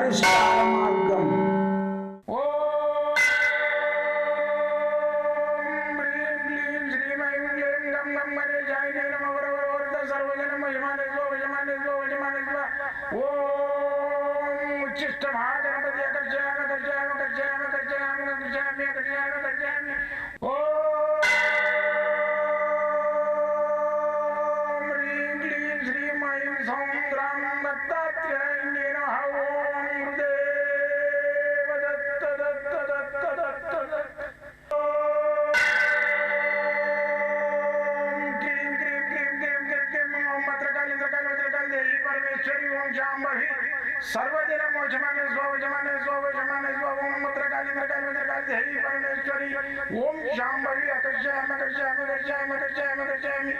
పరిష్కార మార్గం. सर्वदिन मोचमाने स्वजमाने स्वजमाने स्वम मत्रकाली मत्रकाली मत्रकाली देवी परमेश्वरी ओम शांभवी अकर्षयामि अकर्षयामि अकर्षयामि अकर्षयामि अकर्षयामि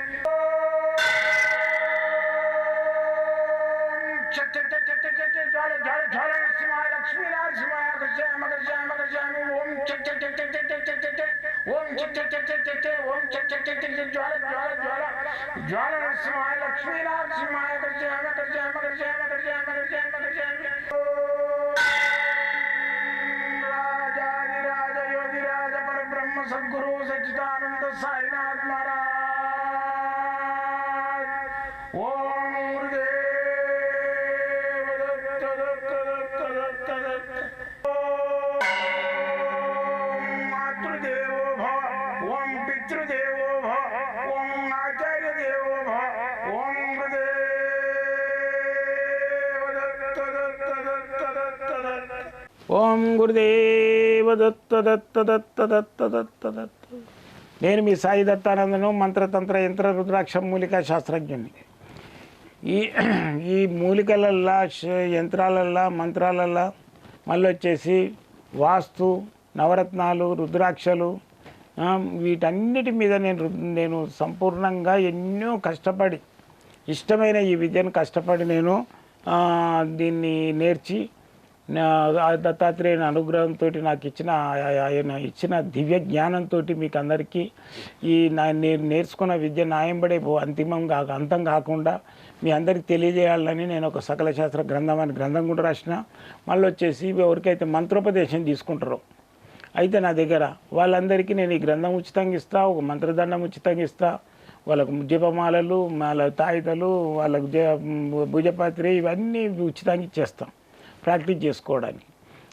चट चट चट चट चट ज्वाल ज्वाल ज्वाल नरसिंहाय लक्ष्मी नरसिंहाय अकर्षयामि अकर्षयामि अकर्षयामि ओम चट चट चट चट चट चट चट ओम चट चट चट चट चट ओम चट चट चट चट ज्वाल ज्वाल ज्वाल ज्वाल नरसिंहाय लक्ष्मी नरसिंहाय अकर्षयामि अकर्षयामि अकर्षयामि अकर्षयामि अकर्षयामि अकर्षयामि राजाधिराज योगिराज परब्रह्म सद्गुरु सच्चिदानंद साईनाथ महाराज ओम गुरुदेव दत्त दत्त दत्त दत्त दत्त ओम मातृदेवो भव ओम पितृदेवो भव ओम आचार्य देवो भव ओम ఓం గురుదేవ దత్త దత్త దత్త దత్త దత్త దత్త. నేను మీ సాయి దత్తానందను, మంత్రతంత్ర యంత్ర రుద్రాక్ష మూలికా శాస్త్రజ్ఞుని. ఈ మూలికలల్లా యంత్రాలల్లా మంత్రాలల్లా మళ్ళీ వచ్చేసి వాస్తు, నవరత్నాలు, రుద్రాక్షలు వీటన్నిటి మీద నేను సంపూర్ణంగా ఎన్నో కష్టపడి ఇష్టమైన ఈ విద్యను కష్టపడి నేను దీన్ని నేర్చి దత్తాత్రేయుని అనుగ్రహంతో నాకు ఆయన ఇచ్చిన దివ్య జ్ఞానంతో మీకు అందరికీ నేను నేర్చుకున్న విద్య న్యాయంబడే అంతం కాకుండా మీ అందరికీ తెలియజేయాలని నేను ఒక సకల శాస్త్ర గ్రంథం అని గ్రంథం కూడా రాసిన. మళ్ళీ వచ్చేసి ఎవరికైతే మంత్రోపదేశం తీసుకుంటారో అయితే నా దగ్గర వాళ్ళందరికీ నేను ఈ గ్రంథం ఉచితంగా ఇస్తా, ఒక మంత్రదండం ఉచితంగా ఇస్తా, వాళ్ళకు జపమాలలు, వాళ్ళ తాయితలు, వాళ్ళకు భుజపత్రి ఇవన్నీ ఉచితంగా ఇచ్చేస్తాం ప్రాక్టీస్ చేసుకోవడానికి.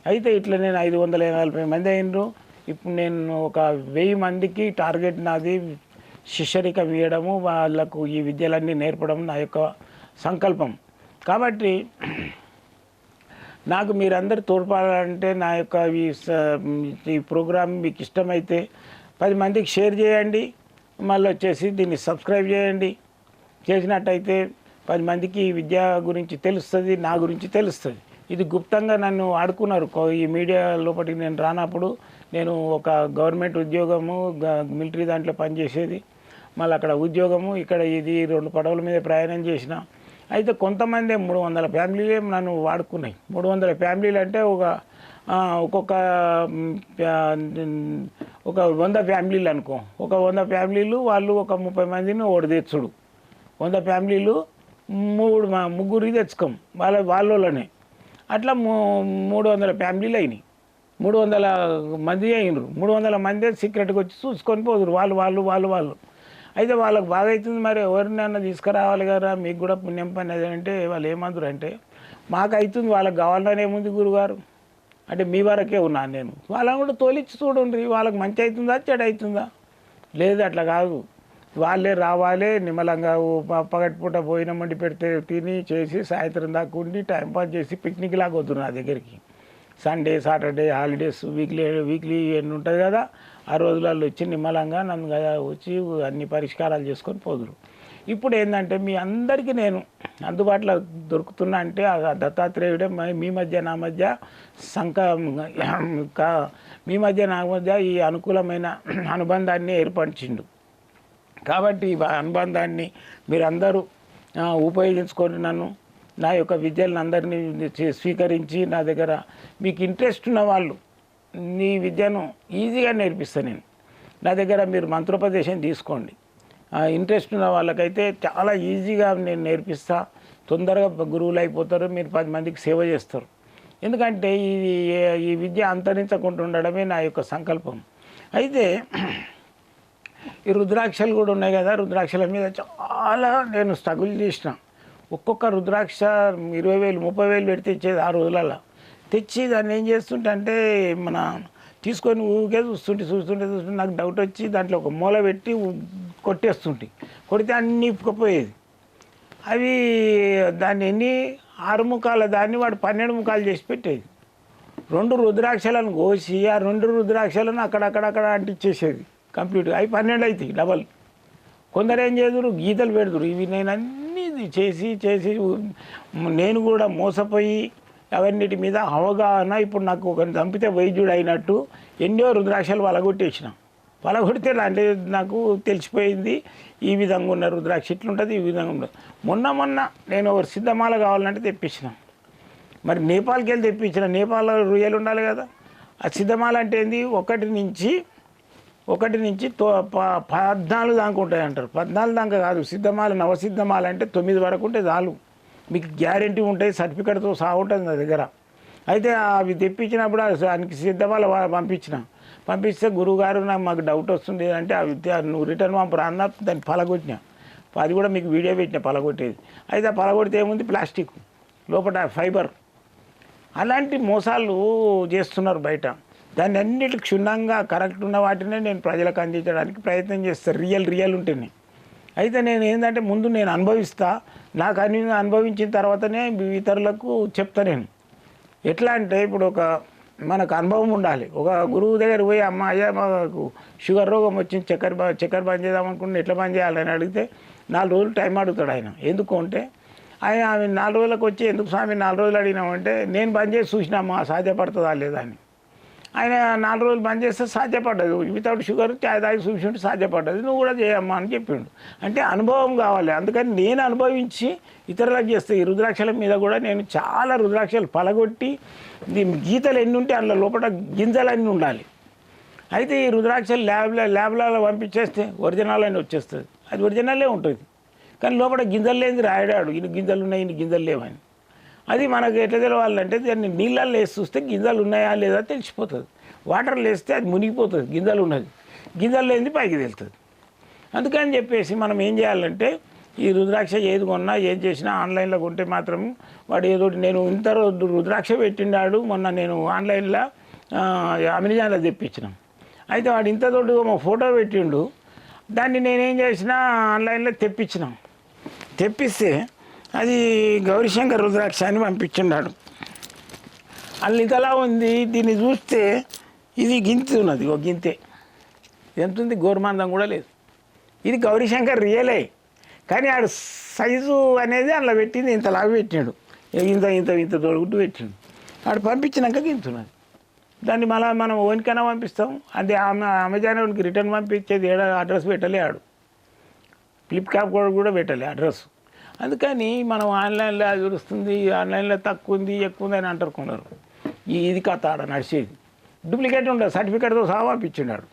అయితే ఇట్లా నేను 540 మంది అయినరు. ఇప్పుడు నేను ఒక 1000 మందికి టార్గెట్ నాది శిష్యరికం ఇవ్వడము, వాళ్ళకు ఈ విద్యలన్నీ నేర్పడం నా యొక్క సంకల్పం. కాబట్టి నాకు మీరందరూ తోడ్పడాలంటే నా యొక్క ఈ ప్రోగ్రాం మీకు ఇష్టమైతే 10 మందికి షేర్ చేయండి, మళ్ళీ వచ్చేసి దీన్ని సబ్స్క్రైబ్ చేయండి. చేసినట్టయితే 10 మందికి ఈ విద్య గురించి తెలుస్తుంది, నా గురించి తెలుస్తుంది. ఇది గుప్తంగా నన్ను ఆడుకున్నారు. ఈ మీడియా లోపలికి నేను రానప్పుడు నేను ఒక గవర్నమెంట్ ఉద్యోగము, మిలిటరీ దాంట్లో పనిచేసేది, మళ్ళీ అక్కడ ఉద్యోగము, ఇక్కడ ఇది 2 పడవల మీద ప్రయాణం చేసిన. అయితే కొంతమంది 300 ఫ్యామిలీలే నన్ను వాడుకున్నాయి. 300 ఫ్యామిలీలు అంటే ఒక్కొక్క 100 ఫ్యామిలీలు అనుకో, ఒక 100 ఫ్యామిలీలు వాళ్ళు ఒక 30 మందిని ఓడి తెచ్చుడు. 100 ఫ్యామిలీలు ముగ్గురికి తెచ్చుకోం వాళ్ళలోనే. అట్లా 300 ఫ్యామిలీలు అయినాయి, 300 మంది అయినరు. 300 మంది సీక్రెట్గా వచ్చి చూసుకొని పోదురు వాళ్ళు. అయితే వాళ్ళకి బాగా అవుతుంది, మరి ఎవరినైనా తీసుకురావాలి కదా, మీకు కూడా పుణ్యం పని అదంటే వాళ్ళు ఏమంటారు అంటే, మాకు అవుతుంది వాళ్ళకి కావాలని ఏముంది గురుగారు అంటే మీ వరకే ఉన్నాను నేను. వాళ్ళని కూడా తోలిచ్చి చూడండి, వాళ్ళకి మంచి అవుతుందా చెడు అవుతుందా. లేదు అట్లా కాదు, వాళ్ళే రావాలి నిమ్మలంగా పగటిపూట భోజనం వండి పెడితే తిని చేసి సాయంత్రం దాకా ఉండి టైంపాస్ చేసి పిక్నిక్ లాగా వద్దు నా దగ్గరికి. సండే, సాటర్డే, హాలిడేస్, వీక్లీ ఎన్ని ఉంటుంది కదా, ఆ రోజులలో వచ్చి నిమ్మలంగా నన్ను వచ్చి అన్ని పరిష్కారాలు చేసుకొని పోదురు. ఇప్పుడు ఏంటంటే మీ అందరికీ నేను అందుబాటులో దొరుకుతున్నా అంటే దత్తాత్రేయుడే మీ మధ్య నా మధ్య మీ మధ్య నా మధ్య ఈ అనుకూలమైన అనుబంధాన్ని ఏర్పరిచిండు. కాబట్టి ఈ అనుబంధాన్ని మీరందరూ ఉపయోగించుకొని నన్ను నా యొక్క విద్యలను అందరినీ స్వీకరించి నా దగ్గర మీకు ఇంట్రెస్ట్ ఉన్న వాళ్ళు నీ విద్యను ఈజీగా నేర్పిస్తాను నేను. నా దగ్గర మీరు మంత్రోపదేశం తీసుకోండి. ఇంట్రెస్ట్ ఉన్న వాళ్ళకైతే చాలా ఈజీగా నేను నేర్పిస్తా, తొందరగా గురువులు అయిపోతారు, మీరు 10 మందికి సేవ చేస్తారు. ఎందుకంటే ఇది ఈ విద్య అంతరించకుండా ఉండడమే నా యొక్క సంకల్పం. అయితే ఈ రుద్రాక్షలు కూడా ఉన్నాయి కదా, రుద్రాక్షల మీద చాలా నేను స్ట్రగుల్ చేసిన. ఒక్కొక్క రుద్రాక్ష 20,000 30,000 పెడితే ఇచ్చేది ఆ రోజులలో. తెచ్చి దాన్ని ఏం చేస్తుంటే అంటే మన తీసుకొని ఊరికే చూస్తుంటే నాకు డౌట్ వచ్చి దాంట్లో ఒక మూల పెట్టి కొట్టేస్తుంటే కొడితే అన్నీ ఇప్పుకపోయేది. అవి దాన్ని 6 ముఖాల దాన్ని వాడు 12 ముఖాలు చేసి పెట్టేది. 2 రుద్రాక్షలను కోసి ఆ 2 రుద్రాక్షలను అక్కడక్కడ అంటించేసేది కంప్లీట్గా. అవి 12 అవుతాయి డబల్. కొందరు ఏం చేదురు గీతలు పెడుతురు. ఇవి నేను అన్నీ చేసి నేను కూడా మోసపోయి అవన్నిటి మీద అవగాహన ఇప్పుడు నాకు ఒకరిని చంపితే వైద్యుడు అయినట్టు ఎన్నో రుద్రాక్షలు పలగొడితే అంటే నాకు తెలిసిపోయింది ఈ విధంగా ఉన్న రుద్రాక్ష ఇట్లుంటుంది, ఈ విధంగా ఉంటుంది. మొన్న నేను ఒక సిద్ధమాల కావాలంటే తెప్పించిన. మరి నేపాల్కి వెళ్ళి తెప్పించిన. నేపాల్లో రొయ్యలు ఉండాలి కదా. ఆ సిద్ధమాల అంటే ఏంది 1 నుంచి 14 దాకా ఉంటాయి అంటారు. 14 దాకా కాదు. సిద్ధమాల నవసిద్ధమాల అంటే 9 వరకు ఉంటే చాలు. మీకు గ్యారెంటీ ఉంటాయి, సర్టిఫికెట్తో సహా ఉంటుంది నా దగ్గర. అయితే అవి తెప్పించినప్పుడు దానికి సిద్ధమాల పంపిస్తే గురువుగారు మాకు డౌట్ వస్తుంది అంటే ఆ విద్య నువ్వు రిటర్న్ పంపరా అన్న. దాన్ని పలగొట్టినా. అది కూడా మీకు వీడియో పెట్టిన పలగొట్టేది. అయితే ఆ పలగొడితే ఏముంది ప్లాస్టిక్ లోపల ఫైబర్. అలాంటి మోసాలు చేస్తున్నారు బయట. దాన్ని అన్నిటి క్షుణ్ణంగా కరెక్ట్ ఉన్న వాటినే నేను ప్రజలకు అందించడానికి ప్రయత్నం చేస్తాను. రియల్ ఉంటేనే. అయితే నేను ఏంటంటే ముందు నేను అనుభవిస్తా. నాకు అనుభవించిన తర్వాతనే ఇతరులకు చెప్తా. నేను ఎట్లా అంటే ఇప్పుడు మనకు అనుభవం ఉండాలి. ఒక గురువు దగ్గర పోయి అయ్యా మాకు షుగర్ రోగం వచ్చింది, చక్కెర బంద్ చేద్దాం అనుకుంటే ఎట్లా బంద్ చేయాలని అడిగితే 4 రోజులు టైం అడుగుతాడు ఆయన. ఎందుకు అంటే ఆమె 4 రోజులకు వచ్చి ఎందుకు స్వామి 4 రోజులు అడిగినామంటే నేను బంద్ చేసి చూసినామా సాధ్యపడుతుందా లేదా అని. ఆయన 4 రోజులు బంద్ చేస్తే సాధ్యపడ్డది. వితౌట్ షుగర్ చాయ్ తాగి చూసి సాధ్యపడ్డది. నువ్వు కూడా చేయమ్మా అని చెప్పిండు. అంటే అనుభవం కావాలి. అందుకని నేను అనుభవించి ఇతరులకు చేస్తే ఈ రుద్రాక్షల మీద కూడా నేను చాలా రుద్రాక్షలు పలగొట్టి గీతలు ఎన్ని ఉంటే అందులో లోపల గింజలన్నీ ఉండాలి. అయితే ఈ రుద్రాక్షలు ల్యాబ్లలో పంపించేస్తే ఒరిజినల్ అని వచ్చేస్తుంది. అది ఒరిజినల్లే ఉంటుంది. కానీ లోపల గింజలు లేని రాయడాడు ఇన్ని గింజలు ఉన్నాయి ఇన్ని గింజలు లేవని. అది మనకు ఎట్లా తెలవాలంటే దాన్ని నీళ్ళల్లో వేసి చూస్తే గింజలు ఉన్నాయా లేదా తెలిసిపోతుంది. వాటర్లో వేస్తే అది మునిగిపోతుంది. గింజలు ఉన్నది, గింజలు లేనిది పైకి తెలుస్తుంది. అందుకని చెప్పేసి మనం ఏం చేయాలంటే ఈ రుద్రాక్ష ఏది కొన్నా ఏం చేసినా ఆన్లైన్లో కొంటే మాత్రం వాడు ఏదో నేను ఇంత రుద్రాక్ష పెట్టిండాడు మొన్న నేను ఆన్లైన్లో అమెజాన్లో తెప్పించినాం. అయితే వాడు ఇంత తోడు మా ఫోటో పెట్టిండు. దాన్ని నేనేం చేసినా ఆన్లైన్లో తెప్పిస్తే అది గౌరీశంకర్ రుద్రాక్ష అని పంపించున్నాడు. అల్లు ఇంతలా ఉంది. దీన్ని చూస్తే ఇది గింత ఉన్నది, ఒక గింతే ఎంత ఉంది, గోరుమందం కూడా లేదు. ఇది గౌరీశంకర్ రియలే. కానీ ఆడు సైజు అనేది అందులో పెట్టింది ఇంతలాగా పెట్టినాడు. ఇంత తోడుగుట్టు పెట్టిండు. ఆడు పంపించినాక గింతున్నది. దాన్ని మళ్ళీ మనం ఓనికైనా పంపిస్తాం. అది అమెజాన్ వాడికి రిటర్న్ పంపించేది అడ్రస్ పెట్టలే. ఆడు ఫ్లిప్కార్ట్ కూడా పెట్టలే అడ్రస్. అందుకని మనం ఆన్లైన్లో చూస్తుంది, ఆన్లైన్లో తక్కువ ఉంది ఎక్కువ ఉంది అని అంటారు కొన్నారు. ఇది కథ ఆడ నడిచేది. డూప్లికేట్ ఉండదు, సర్టిఫికేట్తో సహా పంపించినాడు.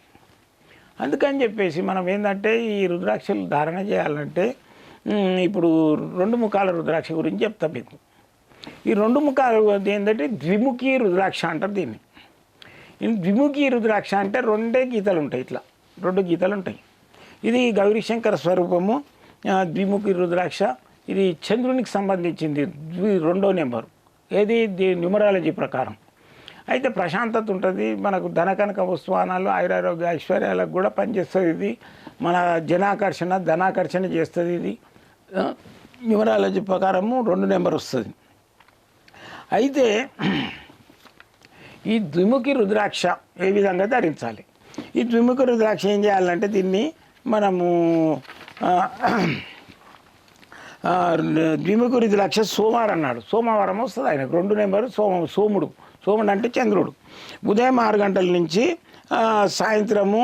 అందుకని చెప్పేసి మనం ఏంటంటే ఈ రుద్రాక్షలు ధారణ చేయాలంటే ఇప్పుడు 2 ముఖాల రుద్రాక్ష గురించి చెప్తాం మీకు. ఈ 2 ముఖాలు ఏంటంటే ద్విముఖి రుద్రాక్ష అంటారు దీన్ని. ద్విముఖి రుద్రాక్ష అంటే 2 గీతలు ఉంటాయి, ఇట్లా 2 గీతలు ఉంటాయి. ఇది గౌరీశంకర స్వరూపము ద్విముఖి రుద్రాక్ష. ఇది చంద్రునికి సంబంధించింది 2వ నెంబరు. ఏది న్యూమరాలజీ ప్రకారం. అయితే ప్రశాంతత ఉంటుంది. మనకు ధనకనక వస్తువానాలు ఆయురారోగ్య ఐశ్వర్యాలకు కూడా పనిచేస్తుంది. ఇది మన ధనాకర్షణ చేస్తుంది. ఇది న్యూమరాలజీ ప్రకారము 2 నెంబర్ వస్తుంది. అయితే ఈ ద్విముఖి రుద్రాక్ష ఏ విధంగా ధరించాలి? ఈ ద్విముఖి రుద్రాక్ష ఏం చేయాలంటే దీన్ని మనము ద్విముఖి రుద్రాక్ష సోమవారం అన్నాడు. సోమవారం వస్తుంది ఆయనకు 2 నెంబరు. సోముడు అంటే చంద్రుడు. ఉదయం 6 గంటల నుంచి సాయంత్రము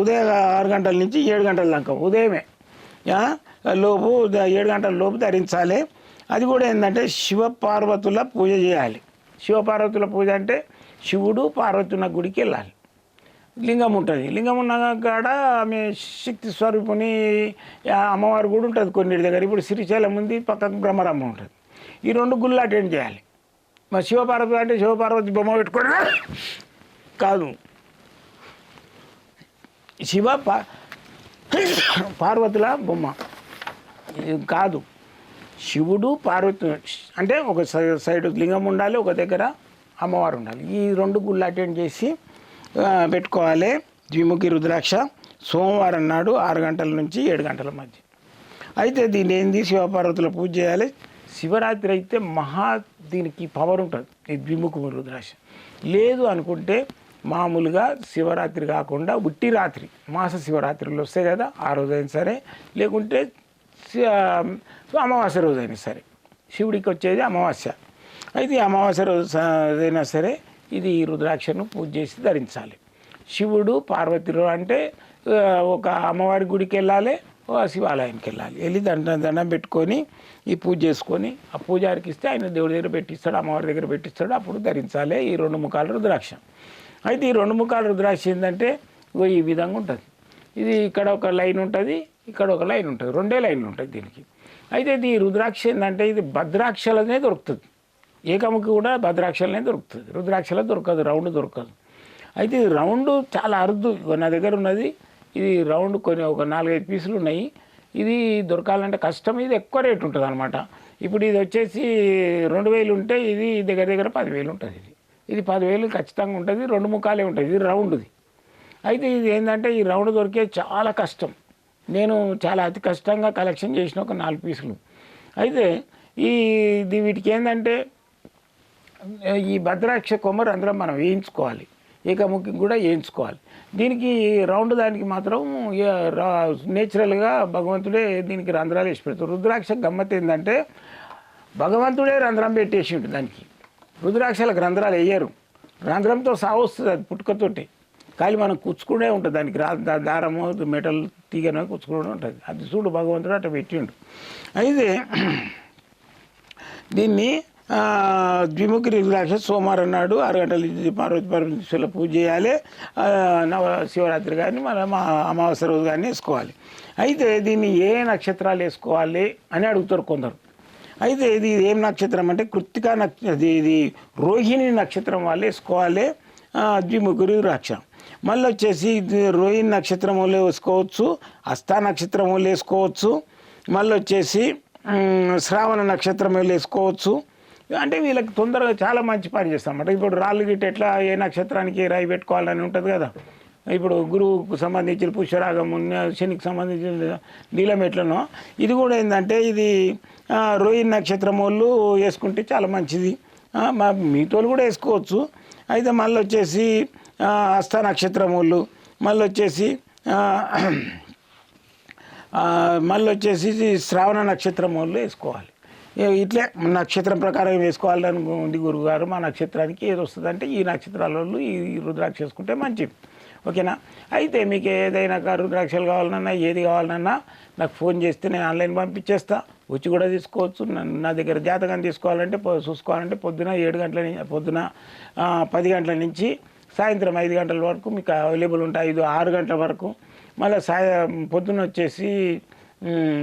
ఉదయం 6 గంటల నుంచి 7 గంటల దాకా ఉదయమే లోపు 7 గంటల లోపు ధరించాలి. అది కూడా ఏంటంటే శివపార్వతుల పూజ చేయాలి. శివపార్వతుల పూజ అంటే శివుడు పార్వతి ఉన్న గుడికి వెళ్ళాలి. లింగం ఉంటుంది. లింగం ఉన్న కాడ ఆమె శక్తి స్వరూపుని అమ్మవారు కూడా ఉంటుంది కొన్నిటి దగ్గర. ఇప్పుడు శ్రీశైలం ఉంది, పక్కకు బ్రహ్మరమ్మ ఉంటుంది. ఈ 2 గుళ్ళు అటెండ్ చేయాలి. మరి శివపార్వతి అంటే శివపార్వతి బొమ్మ పెట్టుకోవడం కాదు. శివ పార్వతుల బొమ్మ కాదు. శివుడు పార్వతి అంటే ఒక సైడ్ లింగం ఉండాలి, ఒక దగ్గర అమ్మవారు ఉండాలి. ఈ 2 గుళ్ళు అటెండ్ చేసి పెట్టుకోవాలి. ద్విముఖి రుద్రాక్ష సోమవారం నాడు 6 గంటల నుంచి 7 గంటల మధ్య. అయితే దీన్ని ఏంది శివపార్వతుల పూజ చేయాలి. శివరాత్రి అయితే దీనికి పవర్ ఉంటుంది ఈ ద్విముఖి రుద్రాక్ష. లేదు అనుకుంటే మామూలుగా శివరాత్రి కాకుండా ఉట్టి రాత్రి మాస శివరాత్రులు వస్తాయి కదా, ఆ రోజైనా సరే, లేకుంటే అమావాస్య రోజైనా సరే. శివుడికి వచ్చేది అమావాస్య. అయితే అమావాస్య రోజు అయినా సరే ఇది రుద్రాక్షను పూజ చేసి ధరించాలి. శివుడు పార్వతిలో అంటే ఒక అమ్మవారి గుడికి వెళ్ళాలి, శివాలయానికి వెళ్ళాలి. వెళ్ళి దండం పెట్టుకొని ఈ పూజ చేసుకొని ఆ పూజారికి ఇస్తే ఆయన దేవుడి దగ్గర పెట్టిస్తాడు, అమ్మవారి దగ్గర పెట్టిస్తాడు. అప్పుడు ధరించాలి ఈ 2 ముఖాల రుద్రాక్ష. అయితే ఈ 2 ముఖాల రుద్రాక్ష ఏంటంటే ఈ విధంగా ఉంటుంది. ఇది ఇక్కడ ఒక లైన్ ఉంటుంది, ఇక్కడ ఒక లైన్ ఉంటుంది, 2 లైన్లు ఉంటాయి దీనికి. అయితే ఇది రుద్రాక్ష ఏంటంటే ఇది భద్రాక్షలనే దొరుకుతుంది. ఏకముఖి కూడా భద్రాక్షలనే దొరుకుతుంది, రుద్రాక్షలో దొరకదు, రౌండ్ దొరకదు. అయితే ఇది రౌండ్ చాలా అరుదు. నా దగ్గర ఉన్నది ఇది రౌండ్ కొన్ని ఒక 4-5 పీసులు ఉన్నాయి. ఇది దొరకాలంటే కష్టం. ఇది ఎక్కువ రేటు ఉంటుంది అనమాట. ఇప్పుడు ఇది వచ్చేసి 2000 ఉంటే ఇది దగ్గర 10,000 ఉంటుంది. ఇది 10,000 ఖచ్చితంగా ఉంటుంది. 2 ముఖాలే ఉంటుంది. ఇది రౌండ్ది. అయితే ఇది ఏంటంటే ఈ రౌండ్ దొరికే చాలా కష్టం. నేను చాలా అతి కష్టంగా కలెక్షన్ చేసిన ఒక 4 పీసులు. అయితే వీటికి ఏంటంటే ఈ భద్రాక్ష కొమ్మరు అందరం మనం వేయించుకోవాలి, ఏకముఖి కూడా వేయించుకోవాలి. దీనికి రౌండ్ దానికి మాత్రం నేచురల్గా భగవంతుడే దీనికి రంధ్రాలు వేసి పెడతారు. రుద్రాక్ష గమ్మత్ ఏంటంటే భగవంతుడే రంధ్రం పెట్టేసి ఉంటుంది దానికి. రుద్రాక్షలకు రంధ్రాలు వేయరు, రంధ్రంతో సావొస్తుంది అది పుట్టుకతోటి. కానీ మనం కూర్చుకునే ఉంటుంది దానికి దారము మెటల్ తీగనో కూర్చుకునే ఉంటుంది. అది చూడు భగవంతుడు అట్లా పెట్టిండు. అయితే దీన్ని ద్విముఖి రుద్రాక్ష సోమవారం నాడు 6 గంటల పార్వతి పరమేశ్వరుల పూజ చేయాలి. శివరాత్రి కానీ మనం అమావాస్య రోజు కానీ వేసుకోవాలి. అయితే దీన్ని ఏ నక్షత్రాలు వేసుకోవాలి అని అడుగుతారు కొందరు. అయితే ఇది ఏం నక్షత్రం అంటే కృత్తికా ఇది రోహిణి నక్షత్రం వాళ్ళు వేసుకోవాలి ద్విముఖి రుద్రాక్ష. మళ్ళీ వచ్చేసి రోహిణి నక్షత్రం వాళ్ళు వేసుకోవచ్చు, హస్త నక్షత్రం వాళ్ళు వేసుకోవచ్చు, మళ్ళీ వచ్చేసి శ్రావణ నక్షత్రం వాళ్ళు వేసుకోవచ్చు. అంటే వీళ్ళకి తొందరగా చాలా మంచి పని చేస్తామన్నమాట. ఇప్పుడు రాళ్ళు గిట్ట ఎట్లా ఏ నక్షత్రానికి రాయి పెట్టుకోవాలని ఉంటుంది కదా. ఇప్పుడు గురువుకు సంబంధించిన పుష్యరాగం, శనికి సంబంధించిన నీలం ఎట్లనో ఇది కూడా ఏంటంటే ఇది రోహిణి నక్షత్రం వాళ్ళు వేసుకుంటే చాలా మంచిది. మిగతాలు కూడా వేసుకోవచ్చు. అయితే మళ్ళీ వచ్చేసి హస్త నక్షత్రం వాళ్ళు, మళ్ళీ వచ్చేసి శ్రావణ నక్షత్రం వాళ్ళు వేసుకోవాలి. ఇట్లే నక్షత్రం ప్రకారం వేసుకోవాలని ఉంది గురువుగారు. మా నక్షత్రానికి ఏది వస్తుందంటే ఈ నక్షత్రాల వాళ్ళు ఈ రుద్రాక్ష వేసుకుంటే మంచిది. ఓకేనా? అయితే మీకు ఏదైనా రుద్రాక్షలు కావాలన్నా ఏది కావాలన్నా నాకు ఫోన్ చేస్తే నేను ఆన్లైన్ పంపించేస్తా, వచ్చి కూడా తీసుకోవచ్చు. నా దగ్గర జాతకం తీసుకోవాలంటే చూసుకోవాలంటే పొద్దున 7 గంటల నుంచి పొద్దున 10 గంటల నుంచి సాయంత్రం 5 గంటల వరకు మీకు అవైలబుల్ ఉంటాయి. 6 గంటల వరకు. మళ్ళీ పొద్దున వచ్చేసి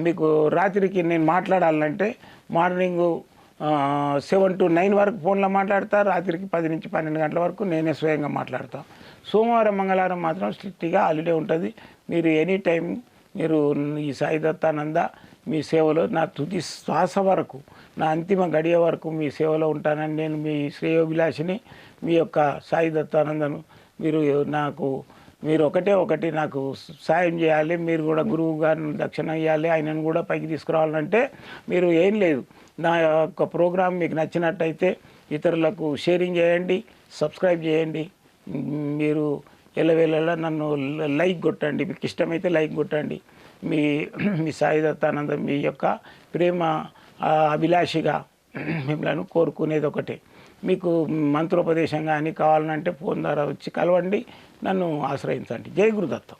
మీకు రాత్రికి నేను మాట్లాడాలంటే మార్నింగ్ 7 to 9 వరకు ఫోన్లో మాట్లాడతా, రాత్రికి 10 నుంచి 12 గంటల వరకు నేనే స్వయంగా మాట్లాడతా. సోమవారం మంగళవారం మాత్రం స్ట్రిక్ట్గా హాలిడే ఉంటుంది. మీరు ఎనీ టైం మీరు ఈ సాయి దత్తానంద మీ సేవలో నా తుది శ్వాస వరకు, నా అంతిమ గడియ వరకు మీ సేవలో ఉంటానని నేను మీ శ్రేయోభిలాషిని, మీ యొక్క సాయి దత్తానందను. మీరు ఒకటి నాకు సాయం చేయాలి. మీరు కూడా గురువు గారిని దక్షిణ ఇవ్వాలి, ఆయనను కూడా పైకి తీసుకురావాలంటే మీరు ఏం లేదు, నా యొక్క ప్రోగ్రాం మీకు నచ్చినట్టయితే ఇతరులకు షేరింగ్ చేయండి, సబ్స్క్రైబ్ చేయండి. మీరు ఎల్లవేళలా నన్ను లైక్ కొట్టండి, మీకు ఇష్టమైతే లైక్ కొట్టండి. మీ సాయి దత్తానంద మీ యొక్క ప్రేమ అభిలాషిగా మిమ్మల్ని కోరుకునేది ఒకటే. మీకు మంత్రోపదేశం కానీ కావాలంటే ఫోన్ ద్వారా వచ్చి కలవండి, నన్ను ఆశ్రయించండి. జై గురుదత్తం.